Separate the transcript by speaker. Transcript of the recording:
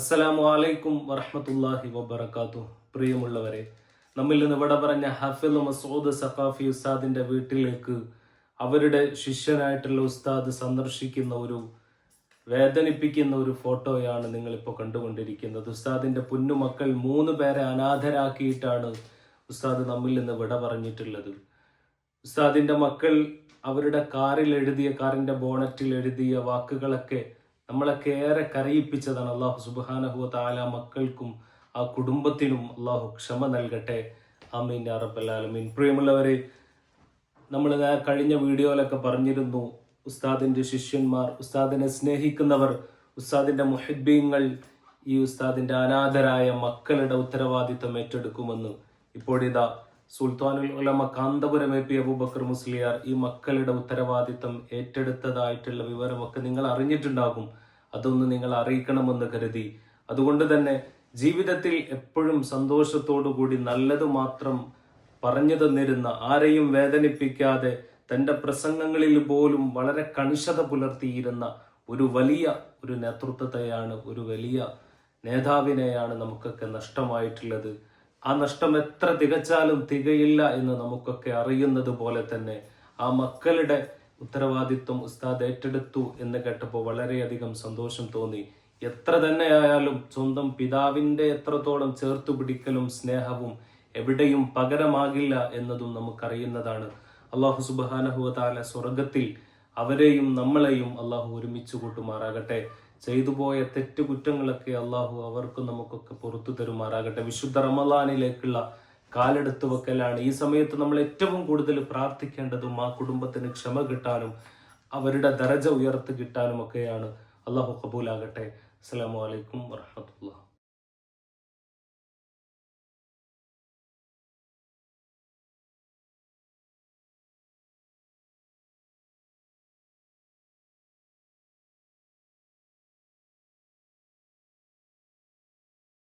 Speaker 1: അസ്സലാമു അലൈക്കും വറഹ്മത്തുള്ളാഹി വബറകാതുഹു. പ്രിയമുള്ളവരെ, നമ്മിൽ നിന്ന് ഇവിടെ പറഞ്ഞ ഹഫീദ് മസൂദ് സഖാഫി ഉസ്താദിന്റെ വീട്ടിലേക്ക് അവരുടെ ശിഷ്യനായിട്ടുള്ള ഉസ്താദ് സന്ദർശിക്കുന്ന ഒരു വേദനിപ്പിക്കുന്ന ഒരു ഫോട്ടോയാണ് നിങ്ങളിപ്പോൾ കണ്ടുകൊണ്ടിരിക്കുന്നത്. ഉസ്താദിന്റെ പൊന്നുമക്കൾ 3 പേരെ അനാഥരാക്കിയിട്ടാണ് ഉസ്താദ് നമ്മിൽ നിന്ന് വിട പറഞ്ഞിട്ടുള്ളത്. ഉസ്താദിന്റെ മക്കൾ അവരുടെ കാറിന്റെ ബോണറ്റിൽ എഴുതിയ വാക്കുകളൊക്കെ നമ്മളൊക്കെ ഏറെ കരയിപ്പിച്ചതാണ്. അള്ളാഹു സുബ്ഹാനഹു വ തആല മക്കൾക്കും ആ കുടുംബത്തിനും അള്ളാഹു ക്ഷമ നൽകട്ടെ. ആമീൻ യാ റബ്ബൽ ആലമീൻ. പ്രിയമുള്ളവരെ, നമ്മൾ കഴിഞ്ഞ വീഡിയോയിലൊക്കെ പറഞ്ഞിരുന്നു, ഉസ്താദിന്റെ ശിഷ്യന്മാർ, ഉസ്താദിനെ സ്നേഹിക്കുന്നവർ, ഉസ്താദിന്റെ മുഹിബ്ബീങ്ങൾ ഈ ഉസ്താദിന്റെ അനാഥരായ മക്കളുടെ ഉത്തരവാദിത്തം ഏറ്റെടുക്കുമെന്ന്. ഇപ്പോഴിതാ സുൽത്താനുൽ ഉലമ കാന്തപുരം എ പി അബൂബക്കർ മുസ്ലിയാർ ഈ മക്കളുടെ ഉത്തരവാദിത്തം ഏറ്റെടുത്തതായിട്ടുള്ള വിവരമൊക്കെ നിങ്ങൾ അറിഞ്ഞിട്ടുണ്ടാകും. അതൊന്ന് നിങ്ങൾ അറിയിക്കണമെന്ന് കരുതി. അതുകൊണ്ട് തന്നെ ജീവിതത്തിൽ എപ്പോഴും സന്തോഷത്തോടു കൂടി നല്ലത് മാത്രം പറഞ്ഞു തന്നിരുന്ന, ആരെയും വേദനിപ്പിക്കാതെ തൻ്റെ പ്രസംഗങ്ങളിൽ പോലും വളരെ കണിശത പുലർത്തിയിരുന്ന ഒരു നേതൃത്വത്തെയാണ്, ഒരു വലിയ നേതാവിനെയാണ് നമുക്കൊക്കെ നഷ്ടമായിട്ടുള്ളത്. ആ നഷ്ടം എത്ര തികച്ചാലും തികയില്ല എന്ന് നമുക്കൊക്കെ അറിയുന്നത് പോലെ തന്നെ ആ മക്കളുടെ ഉത്തരവാദിത്വം ഉസ്താദ് ഏറ്റെടുത്തു എന്ന് കേട്ടപ്പോൾ വളരെയധികം സന്തോഷം തോന്നി. എത്ര തന്നെയായാലും സ്വന്തം പിതാവിൻ്റെ എത്രത്തോളം ചേർത്തു പിടിക്കലും സ്നേഹവും എവിടെയും പകരമാകില്ല എന്നതും നമുക്കറിയുന്നതാണ്. അള്ളാഹു സുബ്ഹാനഹു വ തആല സ്വർഗത്തിൽ അവരെയും നമ്മളെയും അള്ളാഹു ഒരുമിച്ച് കൂട്ടുമാറാകട്ടെ. ചെയ്തുപോയ തെറ്റുകുറ്റങ്ങളൊക്കെ അള്ളാഹു അവർക്കും നമുക്കൊക്കെ പുറത്തു തരുമാറാകട്ടെ. വിശുദ്ധ റമളാനിലേക്കുള്ള കാലെടുത്തു വെക്കലാണ്. ഈ സമയത്ത് നമ്മൾ ഏറ്റവും കൂടുതൽ പ്രാർത്ഥിക്കേണ്ടതും ആ കുടുംബത്തിന് ക്ഷമ കിട്ടാനും അവരുടെ ദറജ ഉയർത്തി കിട്ടാനും ഒക്കെയാണ്. അള്ളാഹു ഖബൂലാകട്ടെ. അസ്സലാമു അലൈക്കും വറഹ്മത്തുള്ളാഹി.